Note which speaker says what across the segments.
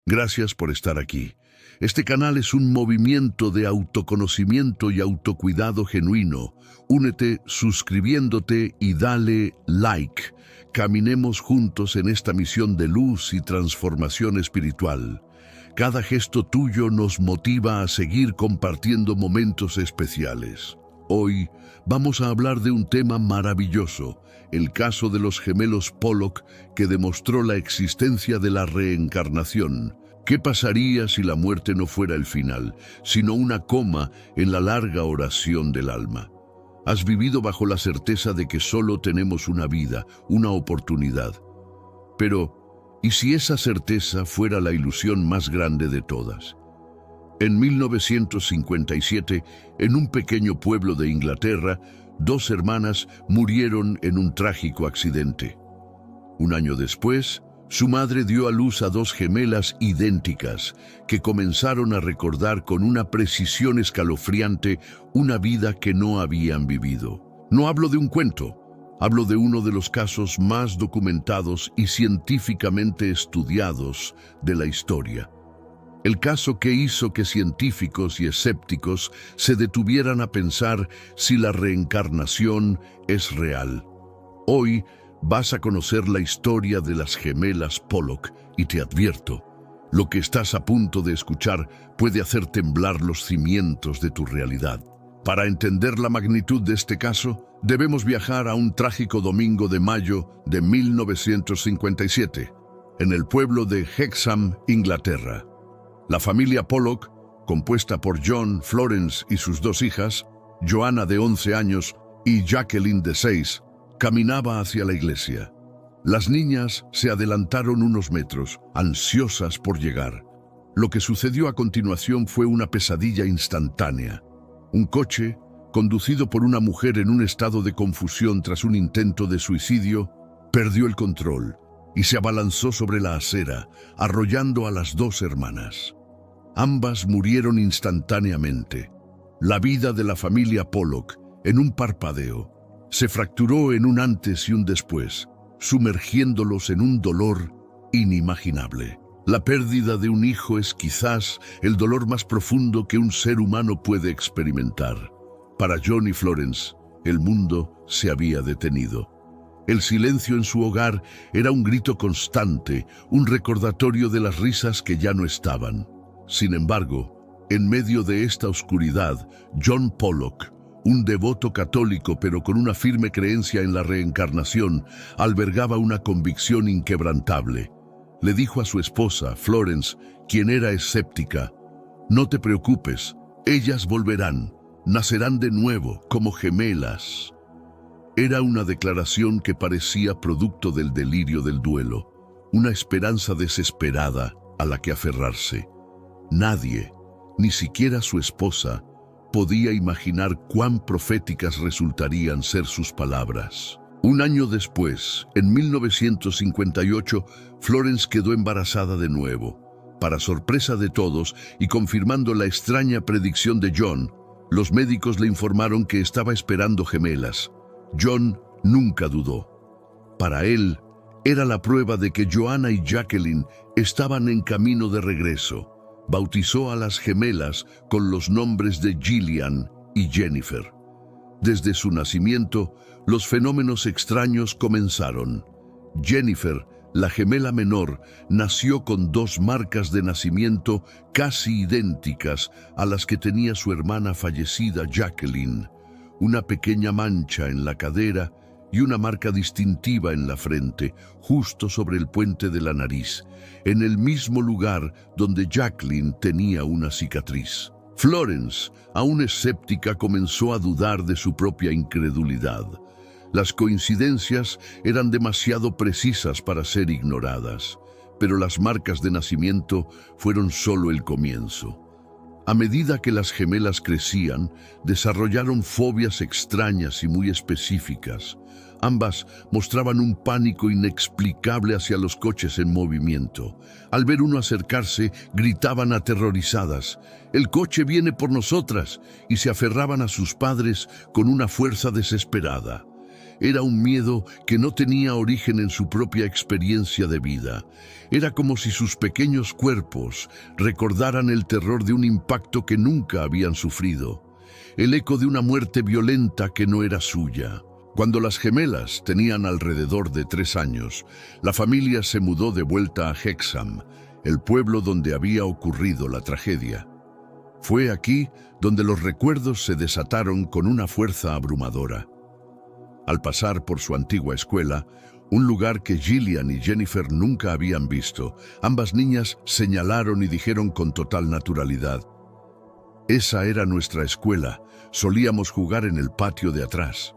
Speaker 1: Gracias por estar aquí. Este canal es un movimiento de autoconocimiento y autocuidado genuino. Únete suscribiéndote y dale like. Caminemos juntos en esta misión de luz y transformación espiritual. Cada gesto tuyo nos motiva a seguir compartiendo momentos especiales. Hoy vamos a hablar de un tema maravilloso, el caso de los gemelos Pollock que demostró la existencia de la reencarnación. ¿Qué pasaría si la muerte no fuera el final, sino una coma en la larga oración del alma? Has vivido bajo la certeza de que solo tenemos una vida, una oportunidad. Pero, ¿y si esa certeza fuera la ilusión más grande de todas? En 1957, en un pequeño pueblo de Inglaterra, dos hermanas murieron en un trágico accidente. Un año después, su madre dio a luz a dos gemelas idénticas que comenzaron a recordar con una precisión escalofriante una vida que no habían vivido. No hablo de un cuento, hablo de uno de los casos más documentados y científicamente estudiados de la historia. El caso que hizo que científicos y escépticos se detuvieran a pensar si la reencarnación es real. Hoy vas a conocer la historia de las gemelas Pollock y te advierto, lo que estás a punto de escuchar puede hacer temblar los cimientos de tu realidad. Para entender la magnitud de este caso, debemos viajar a un trágico domingo de mayo de 1957, en el pueblo de Hexham, Inglaterra. La familia Pollock, compuesta por John, Florence y sus dos hijas, Joanna de 11 años y Jacqueline de 6, caminaba hacia la iglesia. Las niñas se adelantaron unos metros, ansiosas por llegar. Lo que sucedió a continuación fue una pesadilla instantánea. Un coche, conducido por una mujer en un estado de confusión tras un intento de suicidio, perdió el control y se abalanzó sobre la acera, arrollando a las dos hermanas. Ambas murieron instantáneamente. La vida de la familia Pollock, en un parpadeo, se fracturó en un antes y un después, sumergiéndolos en un dolor inimaginable. La pérdida de un hijo es quizás el dolor más profundo que un ser humano puede experimentar. Para John y Florence, el mundo se había detenido. El silencio en su hogar era un grito constante, un recordatorio de las risas que ya no estaban. Sin embargo, en medio de esta oscuridad, John Pollock, un devoto católico pero con una firme creencia en la reencarnación, albergaba una convicción inquebrantable. Le dijo a su esposa, Florence, quien era escéptica: «No te preocupes, ellas volverán, nacerán de nuevo como gemelas». Era una declaración que parecía producto del delirio del duelo, una esperanza desesperada a la que aferrarse. Nadie, ni siquiera su esposa, podía imaginar cuán proféticas resultarían ser sus palabras. Un año después, en 1958, Florence quedó embarazada de nuevo. Para sorpresa de todos y confirmando la extraña predicción de John, los médicos le informaron que estaba esperando gemelas. John nunca dudó. Para él, era la prueba de que Joanna y Jacqueline estaban en camino de regreso. Bautizó a las gemelas con los nombres de Gillian y Jennifer. Desde su nacimiento, los fenómenos extraños comenzaron. Jennifer, la gemela menor, nació con dos marcas de nacimiento casi idénticas a las que tenía su hermana fallecida Jacqueline. Una pequeña mancha en la cadera y una marca distintiva en la frente, justo sobre el puente de la nariz, en el mismo lugar donde Jacqueline tenía una cicatriz. Florence, aún escéptica, comenzó a dudar de su propia incredulidad. Las coincidencias eran demasiado precisas para ser ignoradas, pero las marcas de nacimiento fueron solo el comienzo. A medida que las gemelas crecían, desarrollaron fobias extrañas y muy específicas. Ambas mostraban un pánico inexplicable hacia los coches en movimiento. Al ver uno acercarse, gritaban aterrorizadas: «¡El coche viene por nosotras!», y se aferraban a sus padres con una fuerza desesperada. Era un miedo que no tenía origen en su propia experiencia de vida. Era como si sus pequeños cuerpos recordaran el terror de un impacto que nunca habían sufrido, el eco de una muerte violenta que no era suya. Cuando las gemelas tenían alrededor de 3 años, la familia se mudó de vuelta a Hexham, el pueblo donde había ocurrido la tragedia. Fue aquí donde los recuerdos se desataron con una fuerza abrumadora. Al pasar por su antigua escuela, un lugar que Gillian y Jennifer nunca habían visto, ambas niñas señalaron y dijeron con total naturalidad: «Esa era nuestra escuela, solíamos jugar en el patio de atrás».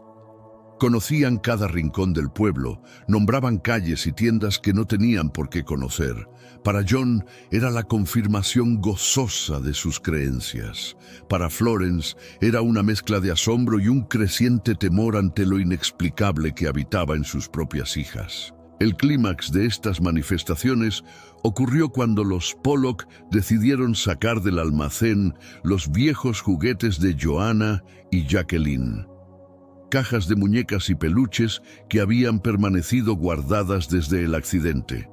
Speaker 1: Conocían cada rincón del pueblo, nombraban calles y tiendas que no tenían por qué conocer. Para John era la confirmación gozosa de sus creencias. Para Florence era una mezcla de asombro y un creciente temor ante lo inexplicable que habitaba en sus propias hijas. El clímax de estas manifestaciones ocurrió cuando los Pollock decidieron sacar del almacén los viejos juguetes de Joanna y Jacqueline. Cajas de muñecas y peluches que habían permanecido guardadas desde el accidente.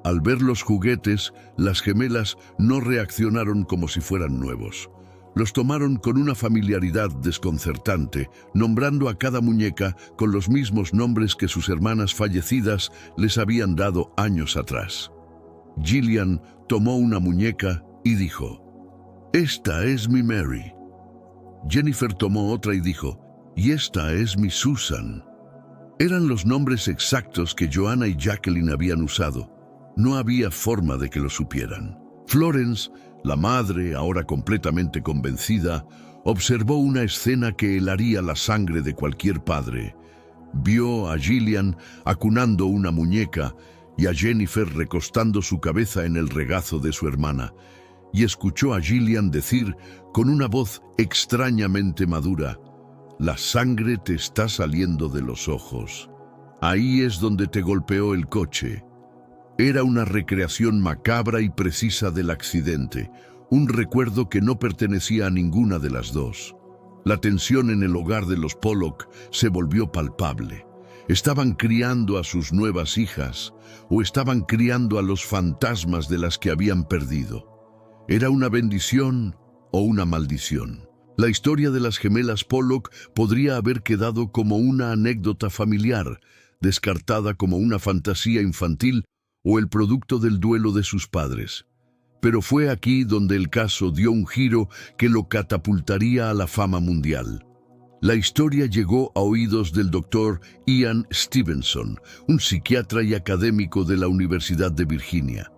Speaker 1: Al ver los juguetes, las gemelas no reaccionaron como si fueran nuevos. Los tomaron con una familiaridad desconcertante, nombrando a cada muñeca con los mismos nombres que sus hermanas fallecidas les habían dado años atrás. Gillian tomó una muñeca y dijo: «Esta es mi Mary». Jennifer tomó otra y dijo: «Y esta es mi Susan». Eran los nombres exactos que Joanna y Jacqueline habían usado. No había forma de que lo supieran. Florence, la madre, ahora completamente convencida, observó una escena que helaría la sangre de cualquier padre. Vio a Gillian acunando una muñeca y a Jennifer recostando su cabeza en el regazo de su hermana, y escuchó a Gillian decir con una voz extrañamente madura: «La sangre te está saliendo de los ojos. Ahí es donde te golpeó el coche». Era una recreación macabra y precisa del accidente, un recuerdo que no pertenecía a ninguna de las dos. La tensión en el hogar de los Pollock se volvió palpable. ¿Estaban criando a sus nuevas hijas o estaban criando a los fantasmas de las que habían perdido? ¿Era una bendición o una maldición? La historia de las gemelas Pollock podría haber quedado como una anécdota familiar, descartada como una fantasía infantil o el producto del duelo de sus padres. Pero fue aquí donde el caso dio un giro que lo catapultaría a la fama mundial. La historia llegó a oídos del doctor Ian Stevenson, un psiquiatra y académico de la Universidad de Virginia.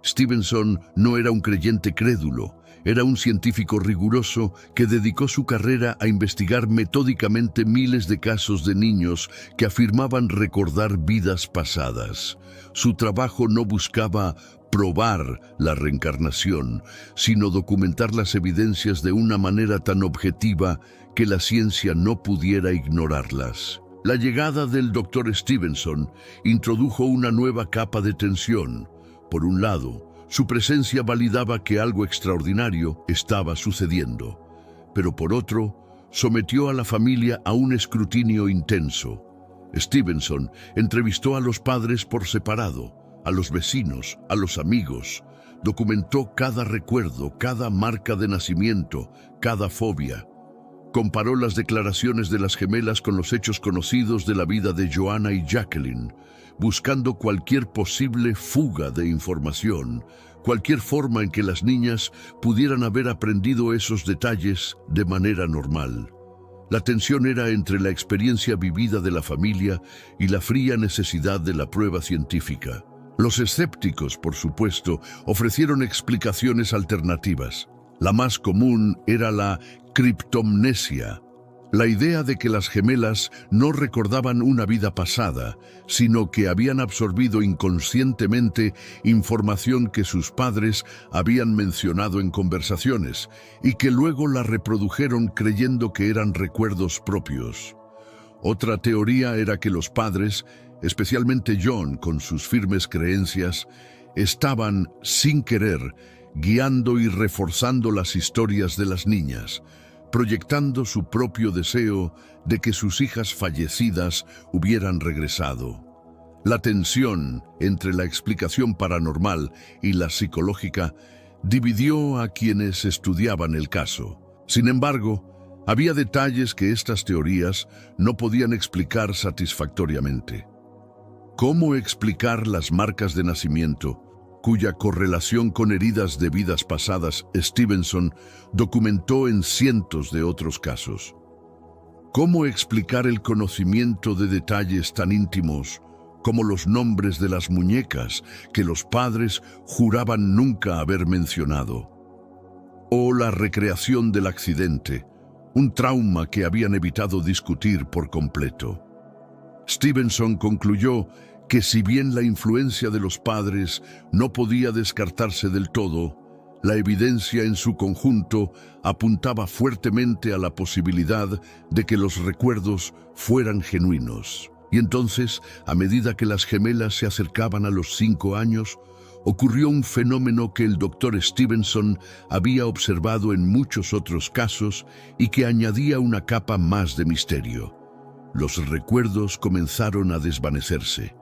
Speaker 1: Stevenson no era un creyente crédulo, era un científico riguroso que dedicó su carrera a investigar metódicamente miles de casos de niños que afirmaban recordar vidas pasadas. Su trabajo no buscaba probar la reencarnación, sino documentar las evidencias de una manera tan objetiva que la ciencia no pudiera ignorarlas. La llegada del Dr. Stevenson introdujo una nueva capa de tensión. Por un lado, su presencia validaba que algo extraordinario estaba sucediendo, pero por otro, sometió a la familia a un escrutinio intenso. Stevenson entrevistó a los padres por separado, a los vecinos, a los amigos, documentó cada recuerdo, cada marca de nacimiento, cada fobia. Comparó las declaraciones de las gemelas con los hechos conocidos de la vida de Joanna y Jacqueline, buscando cualquier posible fuga de información, cualquier forma en que las niñas pudieran haber aprendido esos detalles de manera normal. La tensión era entre la experiencia vivida de la familia y la fría necesidad de la prueba científica. Los escépticos, por supuesto, ofrecieron explicaciones alternativas. La más común era la criptomnesia, la idea de que las gemelas no recordaban una vida pasada, sino que habían absorbido inconscientemente información que sus padres habían mencionado en conversaciones y que luego la reprodujeron creyendo que eran recuerdos propios. Otra teoría era que los padres, especialmente John con sus firmes creencias, estaban, sin querer, guiando y reforzando las historias de las niñas. proyectando su propio deseo de que sus hijas fallecidas hubieran regresado. La tensión entre la explicación paranormal y la psicológica dividió a quienes estudiaban el caso. Sin embargo, había detalles que estas teorías no podían explicar satisfactoriamente. ¿Cómo explicar las marcas de nacimiento, cuya correlación con heridas de vidas pasadas Stevenson documentó en cientos de otros casos? ¿Cómo explicar el conocimiento de detalles tan íntimos como los nombres de las muñecas que los padres juraban nunca haber mencionado? O la recreación del accidente, un trauma que habían evitado discutir por completo. Stevenson concluyó que si bien la influencia de los padres no podía descartarse del todo, la evidencia en su conjunto apuntaba fuertemente a la posibilidad de que los recuerdos fueran genuinos. Y entonces, a medida que las gemelas se acercaban a los 5 años, ocurrió un fenómeno que el doctor Stevenson había observado en muchos otros casos y que añadía una capa más de misterio. Los recuerdos comenzaron a desvanecerse.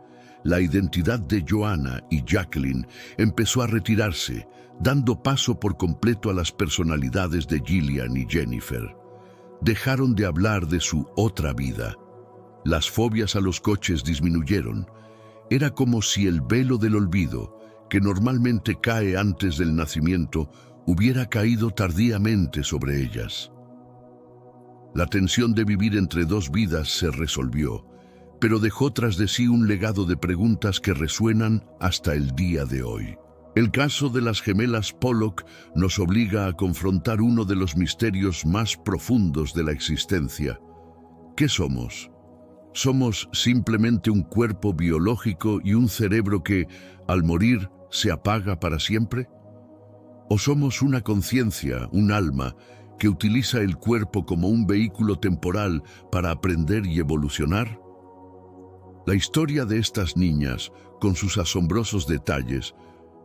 Speaker 1: La identidad de Joanna y Jacqueline empezó a retirarse, dando paso por completo a las personalidades de Gillian y Jennifer. Dejaron de hablar de su otra vida. Las fobias a los coches disminuyeron. Era como si el velo del olvido, que normalmente cae antes del nacimiento, hubiera caído tardíamente sobre ellas. La tensión de vivir entre dos vidas se resolvió, pero dejó tras de sí un legado de preguntas que resuenan hasta el día de hoy. El caso de las gemelas Pollock nos obliga a confrontar uno de los misterios más profundos de la existencia. ¿Qué somos? ¿Somos simplemente un cuerpo biológico y un cerebro que, al morir, se apaga para siempre? ¿O somos una conciencia, un alma, que utiliza el cuerpo como un vehículo temporal para aprender y evolucionar? La historia de estas niñas, con sus asombrosos detalles,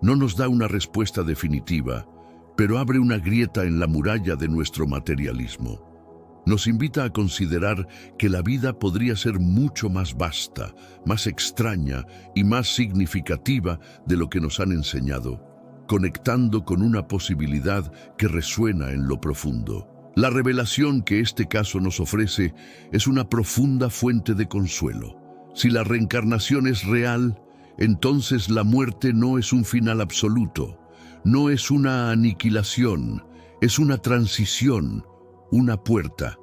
Speaker 1: no nos da una respuesta definitiva, pero abre una grieta en la muralla de nuestro materialismo. Nos invita a considerar que la vida podría ser mucho más vasta, más extraña y más significativa de lo que nos han enseñado, conectando con una posibilidad que resuena en lo profundo. La revelación que este caso nos ofrece es una profunda fuente de consuelo. Si la reencarnación es real, entonces la muerte no es un final absoluto, no es una aniquilación, es una transición, una puerta.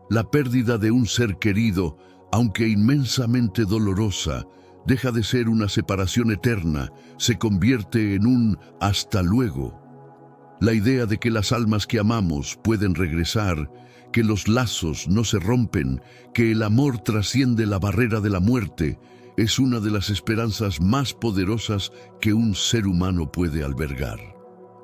Speaker 1: La pérdida de un ser querido, aunque inmensamente dolorosa, deja de ser una separación eterna, se convierte en un hasta luego. La idea de que las almas que amamos pueden regresar, que los lazos no se rompen, que el amor trasciende la barrera de la muerte, es una de las esperanzas más poderosas que un ser humano puede albergar.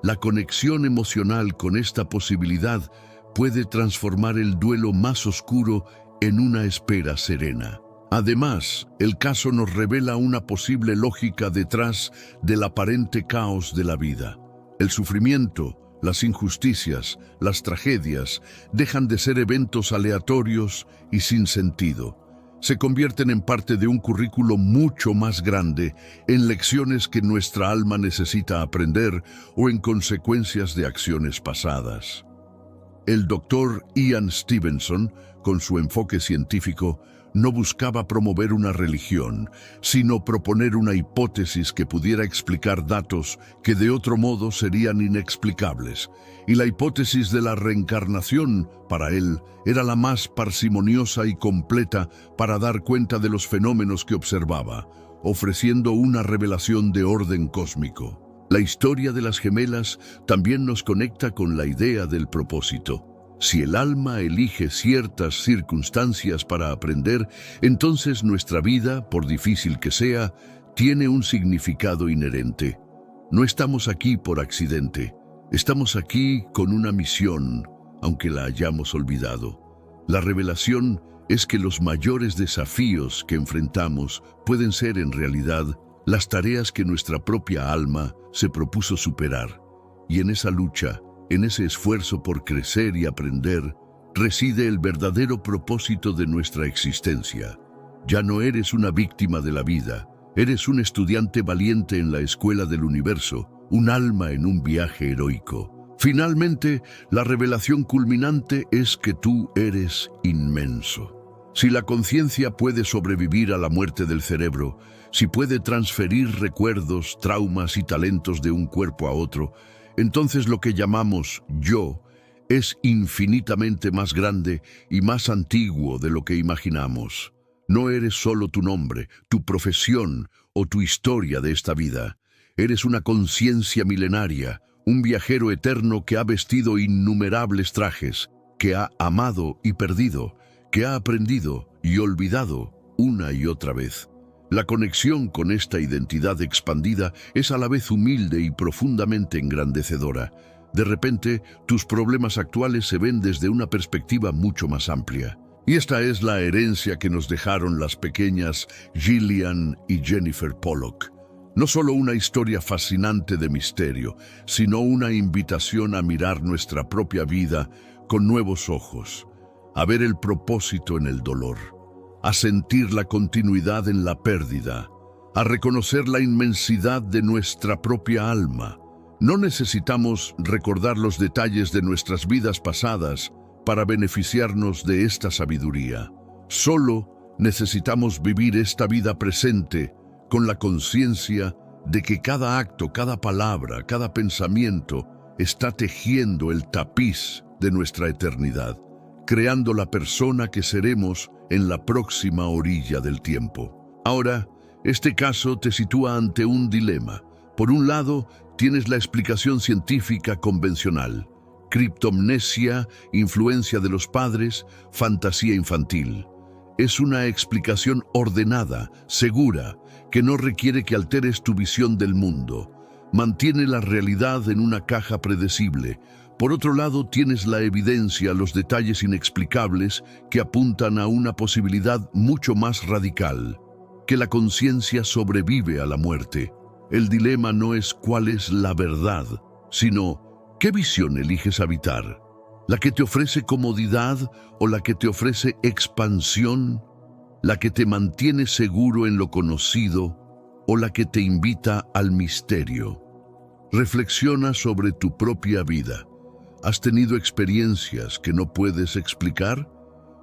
Speaker 1: La conexión emocional con esta posibilidad puede transformar el duelo más oscuro en una espera serena. Además, el caso nos revela una posible lógica detrás del aparente caos de la vida. El sufrimiento, las injusticias, las tragedias, dejan de ser eventos aleatorios y sin sentido. Se convierten en parte de un currículo mucho más grande, en lecciones que nuestra alma necesita aprender o en consecuencias de acciones pasadas. El doctor Ian Stevenson, con su enfoque científico, no buscaba promover una religión, sino proponer una hipótesis que pudiera explicar datos que de otro modo serían inexplicables. Y la hipótesis de la reencarnación, para él, era la más parsimoniosa y completa para dar cuenta de los fenómenos que observaba, ofreciendo una revelación de orden cósmico. La historia de las gemelas también nos conecta con la idea del propósito. Si el alma elige ciertas circunstancias para aprender, entonces nuestra vida, por difícil que sea, tiene un significado inherente. No estamos aquí por accidente. Estamos aquí con una misión, aunque la hayamos olvidado. La revelación es que los mayores desafíos que enfrentamos pueden ser en realidad las tareas que nuestra propia alma se propuso superar. Y en esa lucha, en ese esfuerzo por crecer y aprender, reside el verdadero propósito de nuestra existencia. Ya no eres una víctima de la vida, eres un estudiante valiente en la escuela del universo, un alma en un viaje heroico. Finalmente, la revelación culminante es que tú eres inmenso. Si la conciencia puede sobrevivir a la muerte del cerebro, si puede transferir recuerdos, traumas y talentos de un cuerpo a otro, entonces lo que llamamos yo es infinitamente más grande y más antiguo de lo que imaginamos. No eres solo tu nombre, tu profesión o tu historia de esta vida. Eres una conciencia milenaria, un viajero eterno que ha vestido innumerables trajes, que ha amado y perdido, que ha aprendido y olvidado una y otra vez. La conexión con esta identidad expandida es a la vez humilde y profundamente engrandecedora. De repente, tus problemas actuales se ven desde una perspectiva mucho más amplia. Y esta es la herencia que nos dejaron las pequeñas Gillian y Jennifer Pollock. No solo una historia fascinante de misterio, sino una invitación a mirar nuestra propia vida con nuevos ojos, a ver el propósito en el dolor, a sentir la continuidad en la pérdida, a reconocer la inmensidad de nuestra propia alma. No necesitamos recordar los detalles de nuestras vidas pasadas para beneficiarnos de esta sabiduría. Solo necesitamos vivir esta vida presente con la conciencia de que cada acto, cada palabra, cada pensamiento está tejiendo el tapiz de nuestra eternidad, creando la persona que seremos en la próxima orilla del tiempo. Ahora, este caso te sitúa ante un dilema. Por un lado, tienes la explicación científica convencional: criptomnesia, influencia de los padres, fantasía infantil. Es una explicación ordenada, segura, que no requiere que alteres tu visión del mundo. Mantiene la realidad en una caja predecible. Por otro lado, tienes la evidencia, los detalles inexplicables que apuntan a una posibilidad mucho más radical: que la conciencia sobrevive a la muerte. El dilema no es cuál es la verdad, sino ¿qué visión eliges habitar? ¿La que te ofrece comodidad o la que te ofrece expansión? ¿La que te mantiene seguro en lo conocido o la que te invita al misterio? Reflexiona sobre tu propia vida. ¿Has tenido experiencias que no puedes explicar?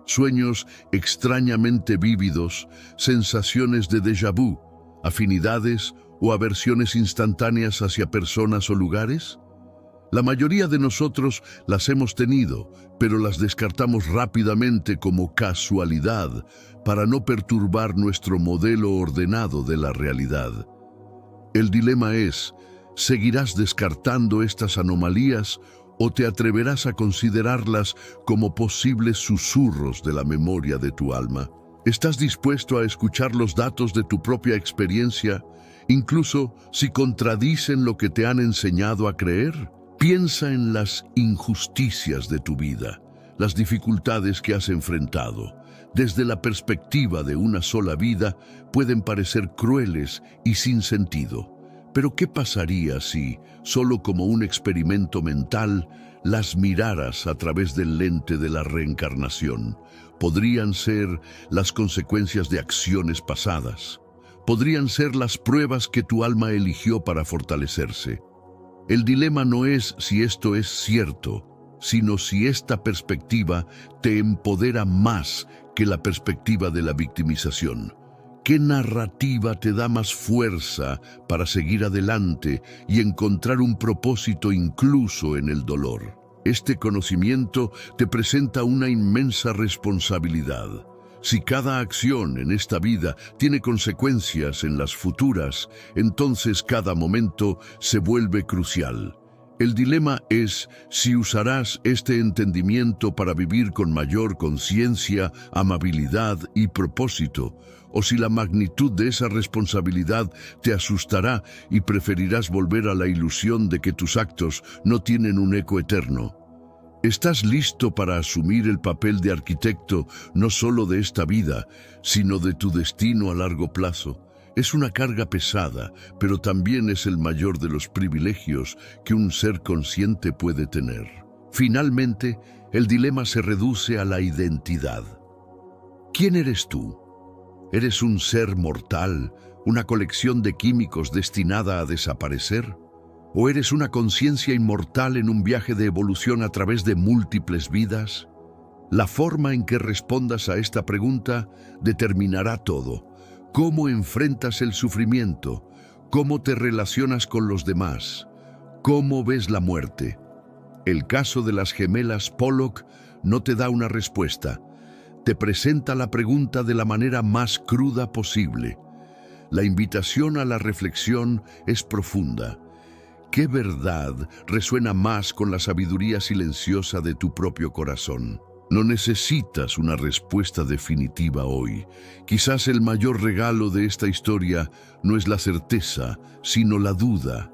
Speaker 1: ¿Sueños extrañamente vívidos, sensaciones de déjà vu, afinidades o aversiones instantáneas hacia personas o lugares? La mayoría de nosotros las hemos tenido, pero las descartamos rápidamente como casualidad para no perturbar nuestro modelo ordenado de la realidad. El dilema es: ¿seguirás descartando estas anomalías o te atreverás a considerarlas como posibles susurros de la memoria de tu alma? ¿Estás dispuesto a escuchar los datos de tu propia experiencia, incluso si contradicen lo que te han enseñado a creer? Piensa en las injusticias de tu vida, las dificultades que has enfrentado. Desde la perspectiva de una sola vida, pueden parecer crueles y sin sentido. Pero ¿qué pasaría si, solo como un experimento mental, las miraras a través del lente de la reencarnación? Podrían ser las consecuencias de acciones pasadas. Podrían ser las pruebas que tu alma eligió para fortalecerse. El dilema no es si esto es cierto, sino si esta perspectiva te empodera más que la perspectiva de la victimización. ¿Qué narrativa te da más fuerza para seguir adelante y encontrar un propósito incluso en el dolor? Este conocimiento te presenta una inmensa responsabilidad. Si cada acción en esta vida tiene consecuencias en las futuras, entonces cada momento se vuelve crucial. El dilema es si usarás este entendimiento para vivir con mayor conciencia, amabilidad y propósito, o si la magnitud de esa responsabilidad te asustará y preferirás volver a la ilusión de que tus actos no tienen un eco eterno. ¿Estás listo para asumir el papel de arquitecto no solo de esta vida, sino de tu destino a largo plazo? Es una carga pesada, pero también es el mayor de los privilegios que un ser consciente puede tener. Finalmente, el dilema se reduce a la identidad. ¿Quién eres tú? ¿Eres un ser mortal, una colección de químicos destinada a desaparecer? ¿O eres una conciencia inmortal en un viaje de evolución a través de múltiples vidas? La forma en que respondas a esta pregunta determinará todo. ¿Cómo enfrentas el sufrimiento? ¿Cómo te relacionas con los demás? ¿Cómo ves la muerte? El caso de las gemelas Pollock no te da una respuesta. Te presenta la pregunta de la manera más cruda posible. La invitación a la reflexión es profunda. ¿Qué verdad resuena más con la sabiduría silenciosa de tu propio corazón? No necesitas una respuesta definitiva hoy. Quizás el mayor regalo de esta historia no es la certeza, sino la duda.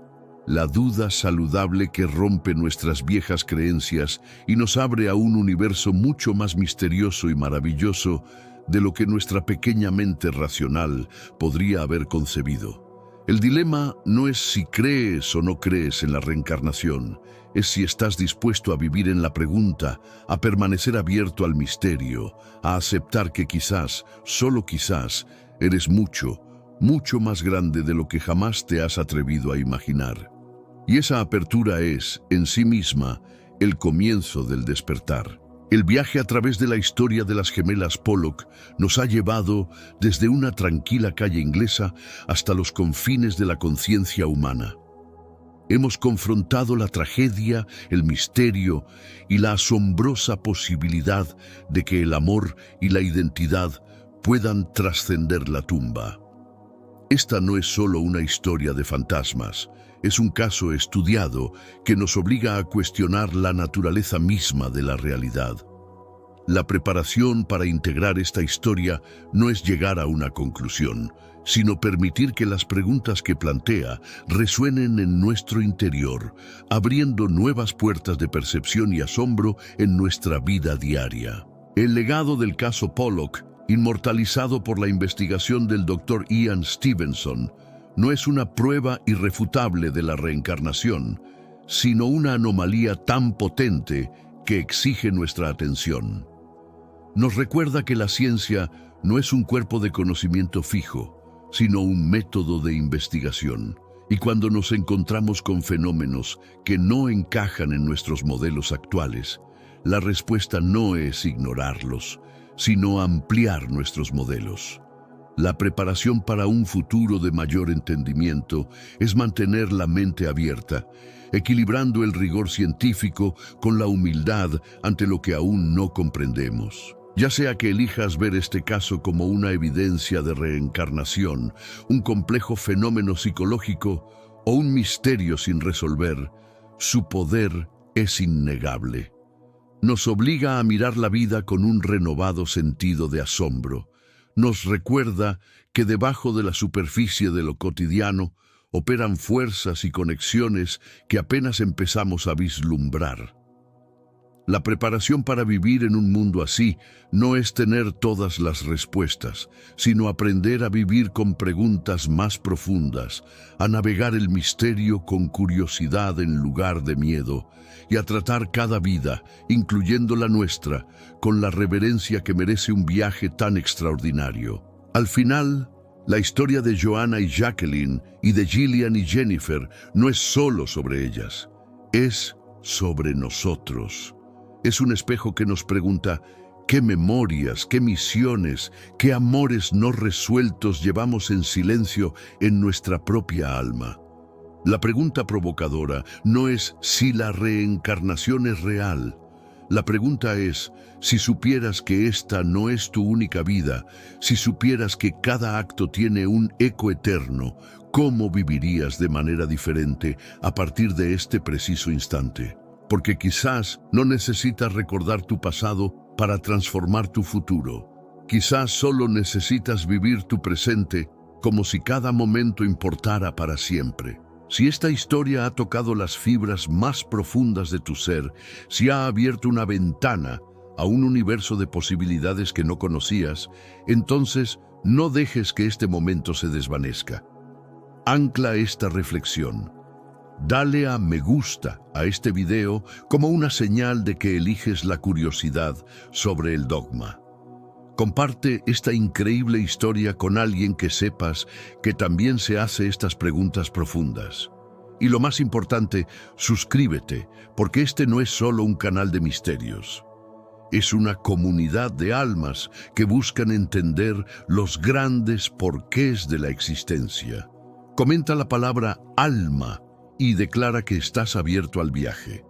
Speaker 1: La duda saludable que rompe nuestras viejas creencias y nos abre a un universo mucho más misterioso y maravilloso de lo que nuestra pequeña mente racional podría haber concebido. El dilema no es si crees o no crees en la reencarnación, es si estás dispuesto a vivir en la pregunta, a permanecer abierto al misterio, a aceptar que quizás, solo quizás, eres mucho, mucho más grande de lo que jamás te has atrevido a imaginar. Y esa apertura es, en sí misma, el comienzo del despertar. El viaje a través de la historia de las gemelas Pollock nos ha llevado desde una tranquila calle inglesa hasta los confines de la conciencia humana. Hemos confrontado la tragedia, el misterio y la asombrosa posibilidad de que el amor y la identidad puedan trascender la tumba. Esta no es solo una historia de fantasmas, es un caso estudiado que nos obliga a cuestionar la naturaleza misma de la realidad. La preparación para integrar esta historia no es llegar a una conclusión, sino permitir que las preguntas que plantea resuenen en nuestro interior, abriendo nuevas puertas de percepción y asombro en nuestra vida diaria. El legado del caso Pollock, inmortalizado por la investigación del Dr. Ian Stevenson, no es una prueba irrefutable de la reencarnación, sino una anomalía tan potente que exige nuestra atención. Nos recuerda que la ciencia no es un cuerpo de conocimiento fijo, sino un método de investigación. Y cuando nos encontramos con fenómenos que no encajan en nuestros modelos actuales, la respuesta no es ignorarlos, sino ampliar nuestros modelos. La preparación para un futuro de mayor entendimiento es mantener la mente abierta, equilibrando el rigor científico con la humildad ante lo que aún no comprendemos. Ya sea que elijas ver este caso como una evidencia de reencarnación, un complejo fenómeno psicológico o un misterio sin resolver, su poder es innegable. Nos obliga a mirar la vida con un renovado sentido de asombro. Nos recuerda que debajo de la superficie de lo cotidiano operan fuerzas y conexiones que apenas empezamos a vislumbrar. La preparación para vivir en un mundo así no es tener todas las respuestas, sino aprender a vivir con preguntas más profundas, a navegar el misterio con curiosidad en lugar de miedo, y a tratar cada vida, incluyendo la nuestra, con la reverencia que merece un viaje tan extraordinario. Al final, la historia de Joanna y Jacqueline y de Gillian y Jennifer no es solo sobre ellas, es sobre nosotros. Es un espejo que nos pregunta qué memorias, qué misiones, qué amores no resueltos llevamos en silencio en nuestra propia alma. La pregunta provocadora no es si la reencarnación es real. La pregunta es, si supieras que esta no es tu única vida, si supieras que cada acto tiene un eco eterno, ¿cómo vivirías de manera diferente a partir de este preciso instante? Porque quizás no necesitas recordar tu pasado para transformar tu futuro. Quizás solo necesitas vivir tu presente como si cada momento importara para siempre. Si esta historia ha tocado las fibras más profundas de tu ser, si ha abierto una ventana a un universo de posibilidades que no conocías, entonces no dejes que este momento se desvanezca. Ancla esta reflexión. Dale a me gusta a este video como una señal de que eliges la curiosidad sobre el dogma. Comparte esta increíble historia con alguien que sepas que también se hace estas preguntas profundas. Y lo más importante, suscríbete, porque este no es solo un canal de misterios. Es una comunidad de almas que buscan entender los grandes porqués de la existencia. Comenta la palabra alma y declara que estás abierto al viaje.